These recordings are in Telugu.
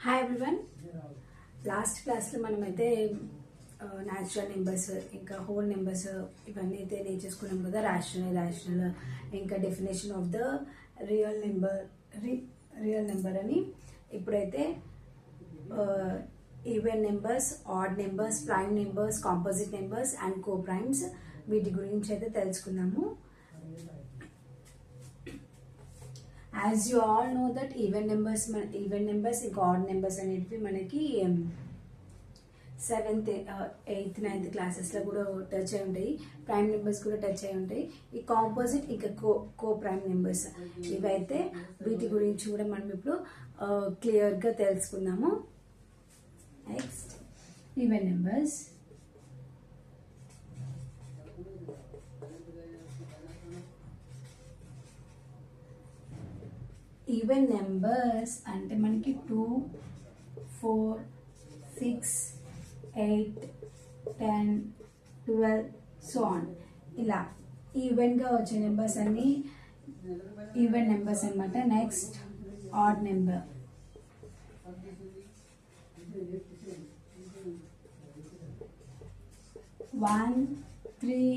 Hi everyone. లాస్ట్ క్లాస్లో మనమైతే న్యాచురల్ నెంబర్స్ ఇంకా హోల్ నెంబర్స్ ఇవన్నీ అయితే నేర్చేసుకున్నాం కదా. రేషనల్ ఇంకా definition of the real number అని. ఇప్పుడైతే even numbers, odd numbers, prime numbers, composite numbers and co primes వీటి గురించి అయితే తెలుసుకున్నాము. As you all know that even numbers ఇంకా odd numbers అనేటివి మనకి 7th 8th 9th క్లాసెస్లో కూడా టచ్ అయి ఉంటాయి. ప్రైమ్ నెంబర్స్ కూడా టచ్ అయి ఉంటాయి. ఈ కాంపోజిట్ ఇంకా కో ప్రైమ్ నెంబర్స్ ఇవైతే వీటి గురించి కూడా మనం ఇప్పుడు క్లియర్గా తెలుసుకుందాము. Next even numbers. Even numbers అంటే మనకి 2, 4, 6, 8, 10, 12 సో ఆన్ ఇలా ఈవెన్గా వచ్చే నెంబర్స్ అన్ని ఈవెన్ నెంబర్స్ అనమాట. Next odd number. One 3,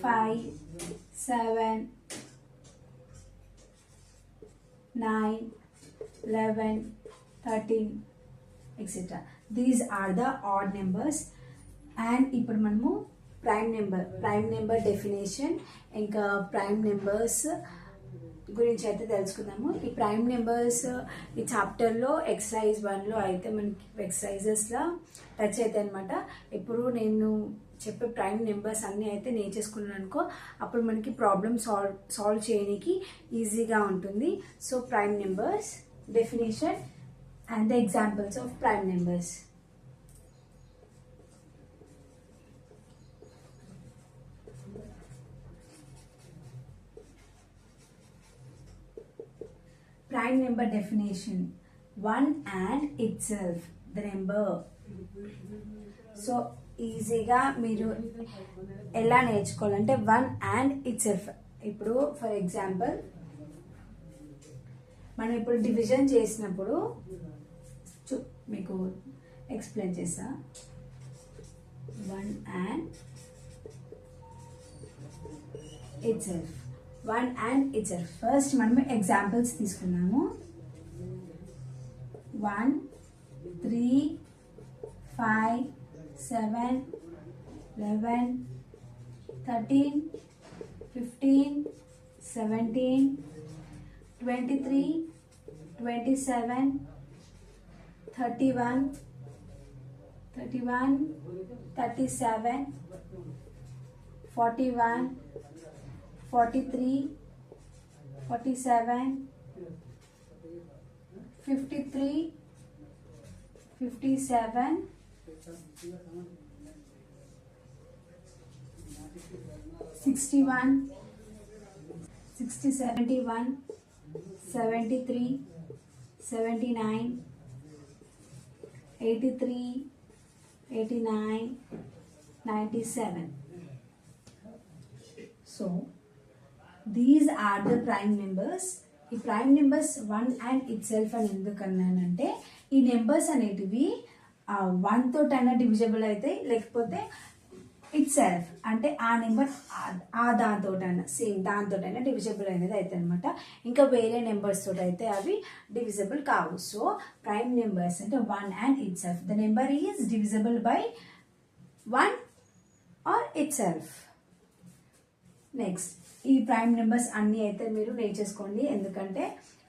5, 7, 9, 11, 13 etc. These are the odd numbers. And ఇప్పుడు మనము ప్రైమ్ నెంబర్ డెఫినేషన్ ఇంకా ప్రైమ్ నెంబర్స్ గురించి అయితే తెలుసుకుందాము. ఈ ప్రైమ్ నెంబర్స్ ఈ చాప్టర్లో ఎక్సర్సైజ్ 1లో అయితే మనకి ఎక్సర్సైజెస్లో టచ్ అవుతాయి అనమాట. ఇప్పుడు నేను చెప్పే ప్రైమ్ నెంబర్స్ అన్నీ అయితే నేర్చేసుకున్నాను అనుకో, అప్పుడు మనకి ప్రాబ్లమ్ సాల్వ్ చేయడానికి ఈజీగా ఉంటుంది. So prime numbers definition and the examples of prime numbers. Prime number definition: one and itself, the number. So ఈజీగా మీరు ఎలా నేర్చుకోవాలంటే వన్ అండ్ ఇట్ సెల్ఫ్. ఇప్పుడు ఫర్ ఎగ్జాంపుల్ మనం ఇప్పుడు డివిజన్ చేసినప్పుడు మీకు ఎక్స్ప్లెయిన్ చేస్తా. One and it self. First మనం ఎగ్జాంపుల్స్ తీసుకున్నాము. 1, 3, 5, 7, 11, 13, 15, 17, 23, 27, 31, 37, 41, 43, 47, 53, 57, 61, 71, 73, 79, 83, 89, 97. So these are the prime numbers. ఈ prime numbers one and it self అని ఎందుకన్నానంటే ఈ నెంబర్స్ అనేటివి 1 తోటైనా డివిజబుల్ అవుతాయి, లేకపోతే ఇట్ సెల్ఫ్ అంటే ఆ నెంబర్ దాంతోటైనా దాంతోటైనా డివిజబుల్ అనేది అవుతాయి అనమాట. ఇంకా వేరే నెంబర్స్ తోటి అయితే అవి డివిజబుల్ కావు. సో ప్రైమ్ నెంబర్స్ అంటే one and it self. The number is divisible by one or it self. Next ఈ ప్రైమ్ నెంబర్స్ అన్నీ అయితే మీరు నేర్చేసుకోండి, ఎందుకంటే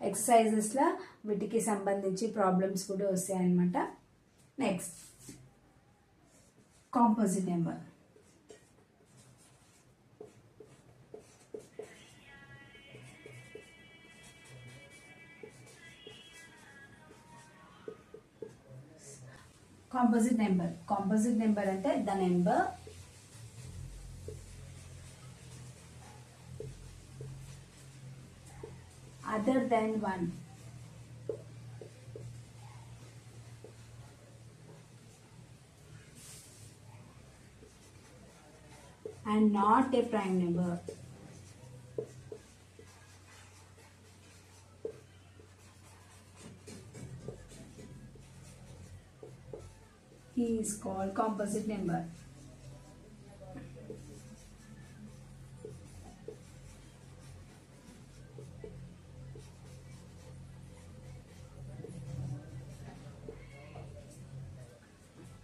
ఎక్సర్సైజెస్లో వీటికి సంబంధించి ప్రాబ్లమ్స్ కూడా వస్తాయి అన్నమాట. Next composite number. Composite number అంటే the number other than 1. And not a prime number. is called composite number.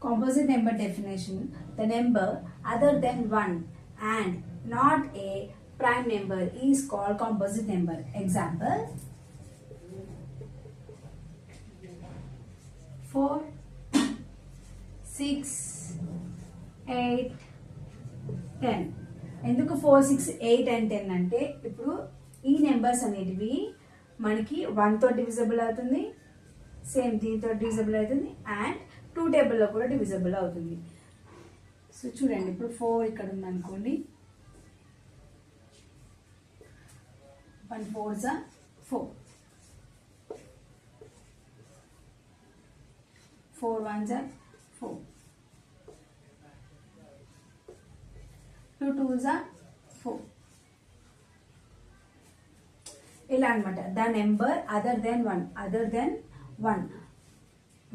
Composite number definition: the number other than 1 and not a prime number is called composite number. Example: 4, 6, 8, 10. ఎందుకు 4, 6, 8 and 10 అంటే ఇప్పుడు ఈ నెంబర్స్ అనేటివి మనకి 1తో డివిజిబుల్ అవుతుంది, సేమ్ దీంతో డివిజిబుల్ అవుతుంది, అండ్ 2 టేబుల్లో కూడా డివిజిబుల్ అవుతుంది. సో చూడండి, ఇప్పుడు 4 ఇక్కడ ఉందనుకోండి, 1 4s are 4, 4 1s are 4, 2 2s are 4. ఇలా అనమాట. ద నెంబర్ అదర్ దెన్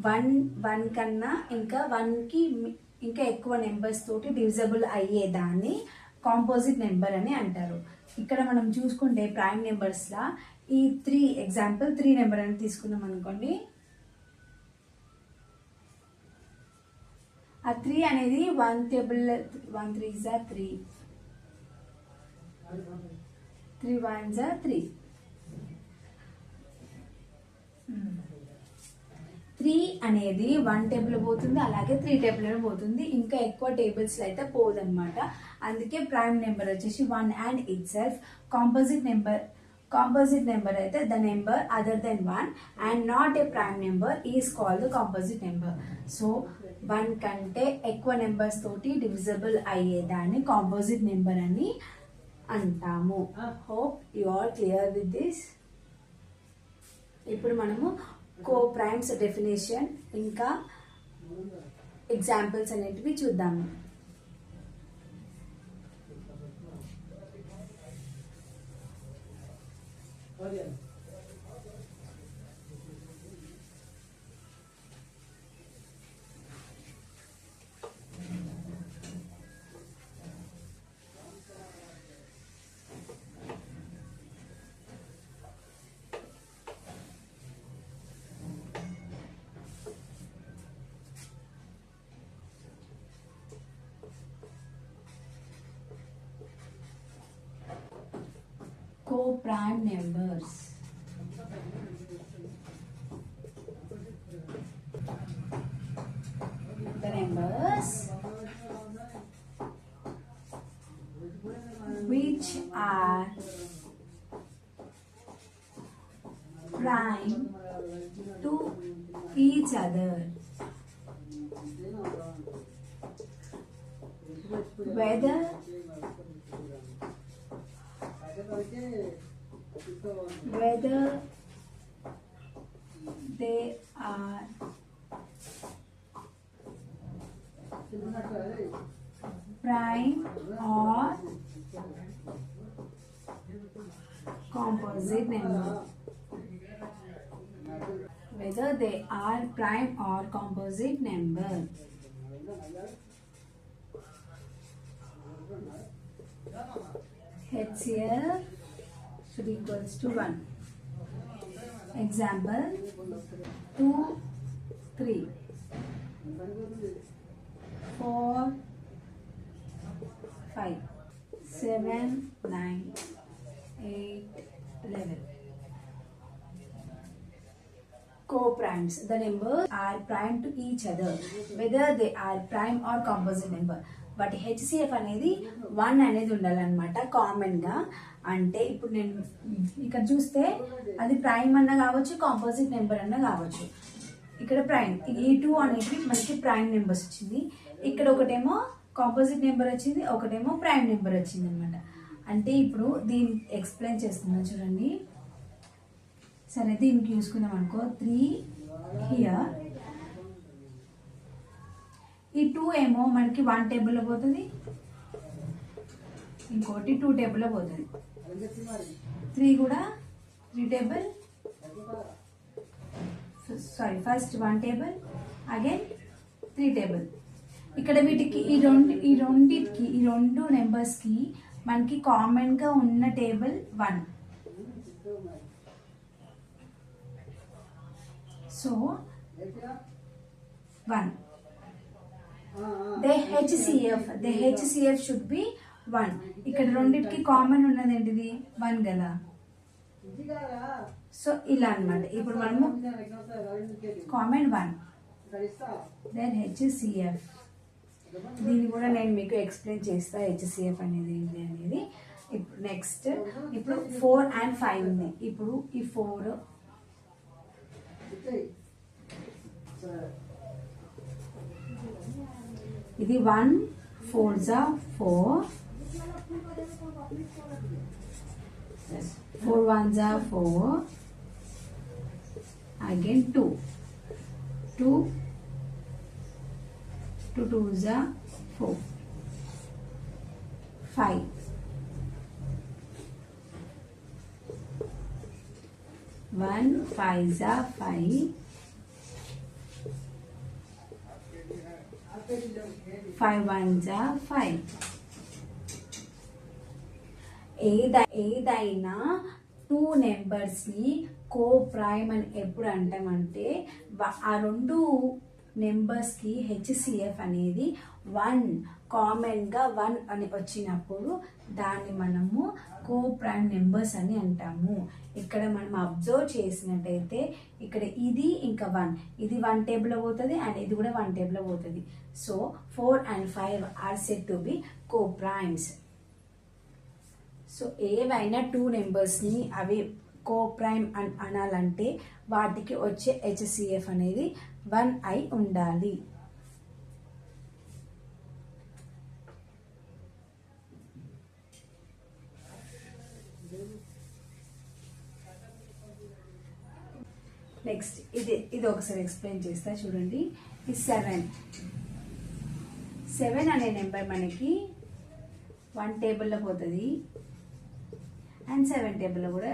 1 1 కన్నా ఇంకా 1కి ఇంకా ఎక్కువ నెంబర్స్ తోటి డివిజబుల్ అయ్యేదాన్ని కాంపోజిట్ నెంబర్ అని అంటారు. ఇక్కడ మనం చూసుకుంటే ప్రైమ్ నెంబర్స్లా ఈ 3 ఎగ్జాంపుల్ 3 నెంబర్ అని తీసుకున్నాం అనుకోండి. ఆ 3 అనేది 1 table 1 3s are 3, 3 1s are 3. 3 అనేది 1 టేబుల్ పోతుంది, అలాగే 3 టేబుల్ పోతుంది, ఇంకా ఎక్కువ టేబుల్స్లో అయితే పోదన్నమాట. అందుకే ప్రైమ్ నెంబర్ వచ్చేసి 1 and itself. Composite number అయితే the number other than 1 and not a prime number is called the composite number. So 1 కంటే ఎక్కువ నెంబర్స్ తోటి డివిజిబుల్ అయ్యేదాన్ని కాంపోజిట్ నెంబర్ అని అంటాము. Hope you are clear with this. ఇప్పుడు మనము కో-ప్రైమ్స్ డెఫినేషన్ ఇంకా ఎగ్జాంపుల్స్ అనేటివి చూద్దాము. Co-prime numbers. The numbers which are prime to each other, whether they are prime or composite number. Whether they are prime or composite number. HCF should equals to 1. Example 2 3 4 5 7 9 8 11. Co-primes. The numbers are prime to each other, whether they are prime or composite number. But HCF అనేది 1 అనేది ఉండాలన్నమాట కామన్గా. అంటే ఇప్పుడు నేను ఇక్కడ చూస్తే అది ప్రైమ్ అన్న కావచ్చు, కాంపోజిట్ నెంబర్ అన్న కావచ్చు. ఇక్కడ ప్రైమ్ ఈ 2 అనేది మనకి ప్రైమ్ నెంబర్స్ వచ్చింది, ఇక్కడ ఒకటేమో కాంపోజిట్ నెంబర్ వచ్చింది, ఒకటేమో ప్రైమ్ నెంబర్ వచ్చింది అనమాట. అంటే ఇప్పుడు దీన్ని ఎక్స్ప్లెయిన్ చేస్తున్నా చూడండి. సరే, దీనికి చూసుకున్నాం అనుకో, 3 హియర్, ఈ 2 ఏమో మనకి 1 టేబుల్లో పోతుంది, ఇంకోటి 2 టేబుల్లో పోతుంది. 3 కూడా 3 table, sorry first 1 table, again 3 table. ఇక్కడ వీటికి ఈ రెండు నెంబర్స్కి మనకి కామన్గా ఉన్న table 1. So 1. The HCF should be 1. ఇక్కడ రెండింటికి కామన్ ఉన్నది ఏంటిది 1 కదా. సో ఇలా అన్నమాట. ఇప్పుడు మనము కామన్ 1, దెన్ HCF. దీన్ని కూడా నేను మీకు ఎక్స్ప్లెయిన్ చేస్తా HCF అనేది ఏంటి అనేది. ఇప్పుడు నెక్స్ట్ ఇప్పుడు 4 and 5 ఉంది. ఇప్పుడు ఈ 4 ఇది 1 4s are 4, 4 1s are 4, again 2 2 2s are 4, 5 1 5s are 5, 5 1s are 5. ఏదైనా 2 నెంబర్స్ని కో ప్రైమ్ అని ఎప్పుడు అంటామంటే ఆ 2 నెంబర్స్కి HCF అనేది 1 కామన్గా 1 అని వచ్చినప్పుడు దాన్ని మనము కో ప్రైమ్ నెంబర్స్ అని అంటాము. ఇక్కడ మనం అబ్జర్వ్ చేసినట్టయితే ఇక్కడ ఇది ఇంకా 1, ఇది 1 టేబుల్లో పోతుంది అండ్ ఇది కూడా 1 టేబుల్లో పోతుంది. So 4 and 5 are said to be coprimes. So ఏవైనా 2 నెంబర్స్ని అవి కో ప్రైమ్ అనాలంటే వాటికి వచ్చే HCF అనేది 1 అయి ఉండాలి. నెక్స్ట్ ఇది ఒకసారి ఎక్స్ప్లెయిన్ చేస్తా చూడండి. ఈ 7 అనే నెంబర్ మనకి 1 టేబుల్లో పోతుంది అండ్ 7 టేబుల్లో కూడా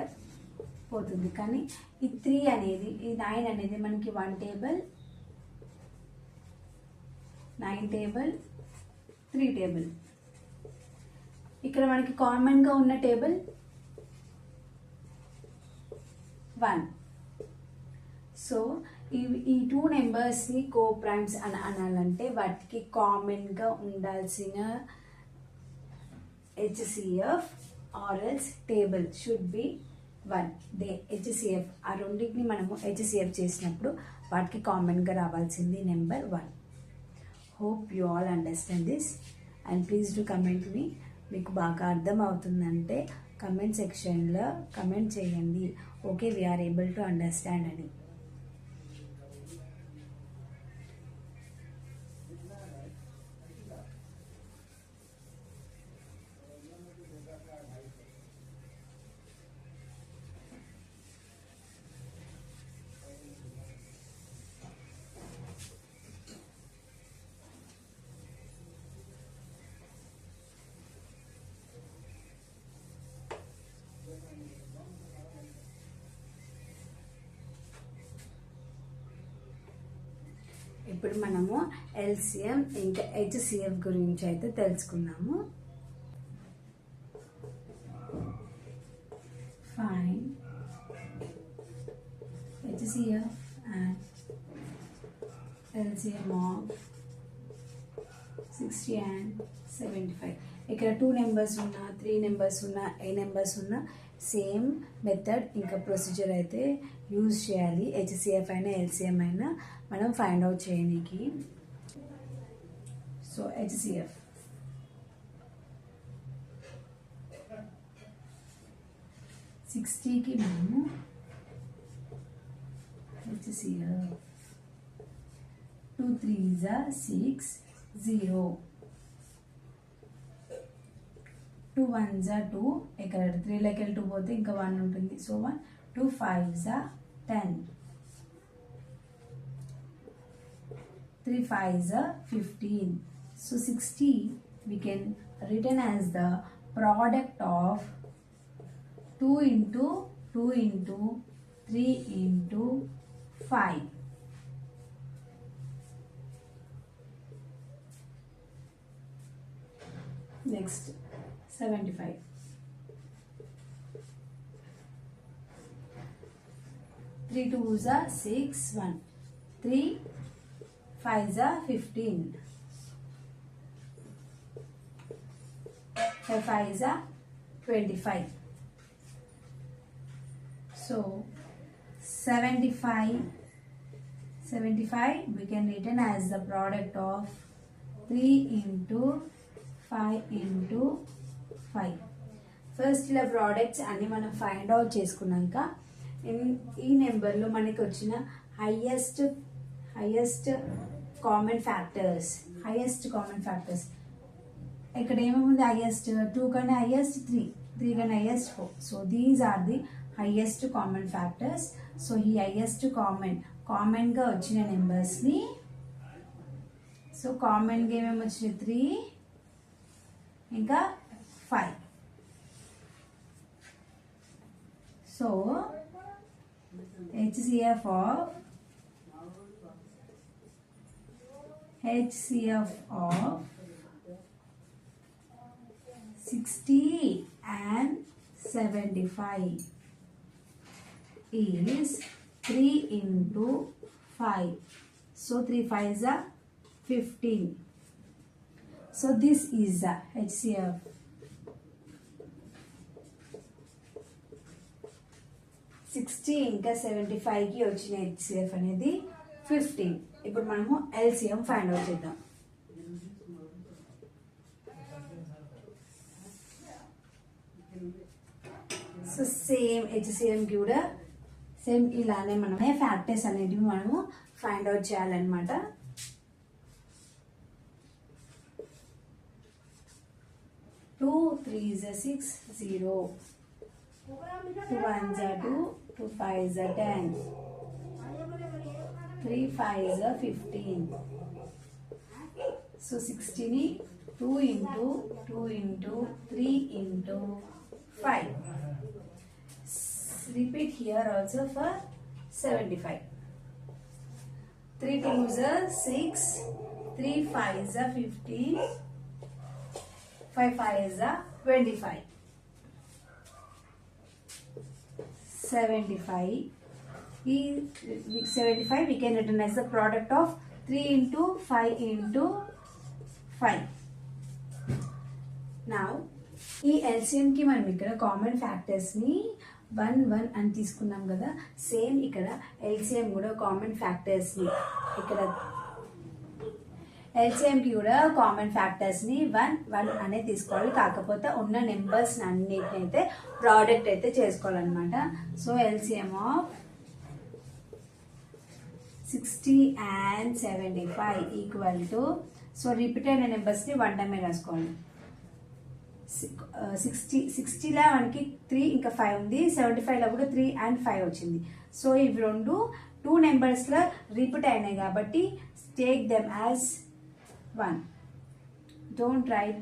పోతుంది. కానీ ఈ 3 అనేది ఈ 9 అనేది మనకి 1 టేబుల్ 9 టేబుల్ 3 టేబుల్. ఇక్కడ మనకి కామన్గా ఉన్న టేబుల్ 1. సో ఈ 2 నెంబర్స్ని కో ప్రైమ్స్ అని అనాలంటే వాటికి కామన్గా ఉండాల్సిన HCF or else table should be 1. HCF ఆ రెండింటిని మనము HCF చేసినప్పుడు వాటికి కామన్గా రావాల్సింది number 1. Hope you all understand this and please do comment me. మీకు బాగా అర్థం అవుతుందంటే కమెంట్ సెక్షన్లో కమెంట్ చేయండి, okay we're able to understand అని. ఇప్పుడు మనము LCM ఇంకా HCF గురించి అయితే తెలుసుకున్నాము. Fine HCF and LCM of 60 and 75. ఇక్కడ 2 నెంబర్స్ ఉన్నా 3 నెంబర్స్ ఉన్నా ఏ నెంబర్స్ ఉన్నా సేమ్ మెథడ్ ఇంకా ప్రొసీజర్ అయితే యూజ్ చేయాలి. HCF అయినా LCM అయినా మనం ఫైండ్ అవుట్ చేయడానికి. సో HCF 60కి మనము HCF 2 3s are 6 0, 2 1s are 2, ఇక్కడ 3 లెక్క 2 పోతే ఇంకా 1 ఉంటుంది. So 1 2 5s are 10, 3 5s are 15. So 60 we can written as the product of 2 into 2 into 3 into 5. Next 75. 3 2s are 6 1. 3 5s are 15. 5 5s are 25. So 75 we can written as the product of 3 into 5 into 5. First ఇలా ప్రోడక్ట్స్ అన్ని మనం ఫైండ్ అవుట్ చేసుకున్నాక ఈ నెంబర్లో మనకి వచ్చిన హైయెస్ట్ కామన్ ఫ్యాక్టర్స్ ఇక్కడ ఏమేముంది హైయెస్ట్ 2 కన్నా హైయెస్ట్ 3 కన్నా highest 4. So these are the highest common factors. So ఈ హైయెస్ట్ కామన్గా వచ్చిన నెంబర్స్ని, సో కామన్గా ఏమేమి వచ్చినాయి 3 ఇంకా 5. So HCF of 60 and 75 is 3 into 5. So 3 5s are 15. So this is the HCF. ఇంకా 75కి వచ్చిన HCF అనేది 15. ఇప్పుడు మనము LCM ఫైండ్ అవుట్ చేద్దాం. సో సేమ్ HCMకి కూడా సేమ్ ఇలానే మనమే ఫ్యాక్టర్స్ అనేటివి మనము ఫైండ్ అవుట్ చేయాలన్నమాట. Two 3s are 6 0. 2 1s are 2, 2 5s are 10, 3 5s are 15. So 60 ni 2 into 3 into 5. Repeat here also for 75. 3 2s are 6, 3 5s are 15, 5 5s are 25. 75 we can written as the product of 3 into 5 into 5. Now ఈ LCMకి మనం ఇక్కడ కామన్ ఫ్యాక్టర్స్ని 1 1 అని తీసుకున్నాం కదా. సేమ్ ఇక్కడ LCM కూడా కామన్ ఫ్యాక్టర్స్ని ఇక్కడ LCMకి కూడా కామన్ ఫ్యాక్టర్స్ని 1 1 అనే తీసుకోవాలి. కాకపోతే ఉన్న నెంబర్స్ అన్నిటినైతే ప్రోడక్ట్ అయితే చేసుకోవాలన్నమాట. So LCM of 60 and 75 equal to, so repeat అయిన నెంబర్స్ని 1 టైమే రాసుకోవాలి. 60లో మనకి 3 ఇంకా 5 ఉంది. 75లో కూడా 3 and 5 వచ్చింది. సో ఇవి రెండు 2 నెంబర్స్లో రిపీట్ అయినాయి కాబట్టి take them as 1. Don't write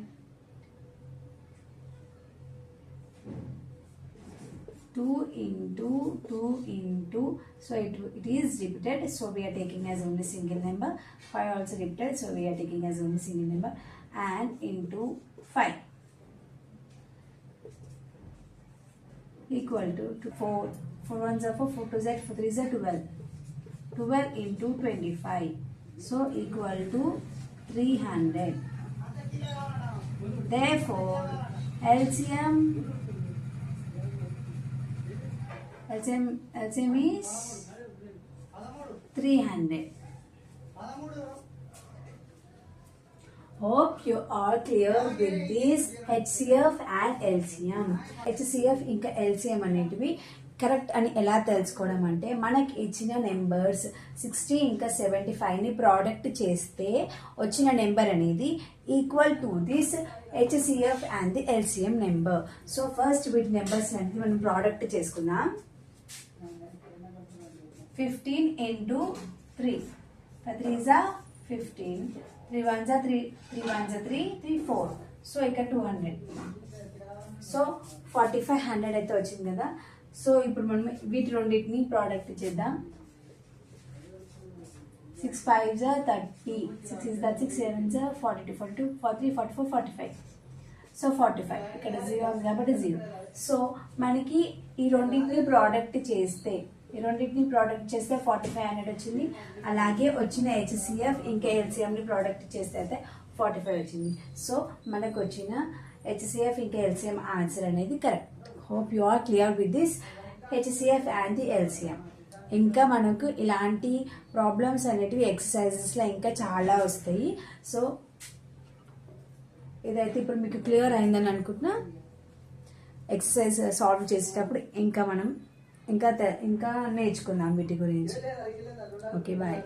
2 into 2 into, so it is repeated, so we are taking as only single number. 5 also repeated, so we are taking as only single number, and into 5 equal to 4 1s are 4, 4 2s are 4 3s are 12 into 25, so equal to 300. Therefore LCM is 300. Hope you are clear with this HCF and LCM. HCF ఇంకా LCM అనేటివి కరెక్ట్ అని ఎలా తెలుసుకోవడం అంటే, మనకి ఇచ్చిన నెంబర్స్ 60 ఇంకా 75ని ప్రోడక్ట్ చేస్తే వచ్చిన నెంబర్ అనేది equal to this HCF and the LCM number. So first వీటి నెంబర్స్ అనేది మనం ప్రోడక్ట్ చేసుకుందాం. 15 into 3, 5 3s are 15, 3 1s are 3, 3 1s are 3, 3 4. So ఇక్కడ 200. సో 4500 అయితే వచ్చింది కదా. సో ఇప్పుడు మనం వీటి రెండింటిని ప్రోడక్ట్ చేద్దాం. 6 5s are 30, 6 is that 6 7s are 42, 42 43 44 45. So 45 ఇక్కడ 0 ఉంది కాబట్టి 0. సో మనకి ఈ రెండింటిని ప్రోడక్ట్ చేస్తే 45 అనేది వచ్చింది. అలాగే వచ్చిన HCF ఇంకా LCMని ప్రోడక్ట్ చేస్తే అయితే 45 వచ్చింది. సో మనకు వచ్చిన HCF ఇంకా LCM ఆన్సర్ అనేది correct. Hope you are clear with this HCF and the LCM. ఇంకా మనకు ఇలాంటి ప్రాబ్లమ్స్ అనేటివి ఎక్సర్సైజెస్లో ఇంకా చాలా వస్తాయి. సో ఇదైతే ఇప్పుడు మీకు క్లియర్ అయిందని అనుకుంటున్నా. ఎక్సర్సైజ్ సాల్వ్ చేసేటప్పుడు ఇంకా మనం ఇంకా నేర్చుకుందాం వీటి గురించి. Okay, bye.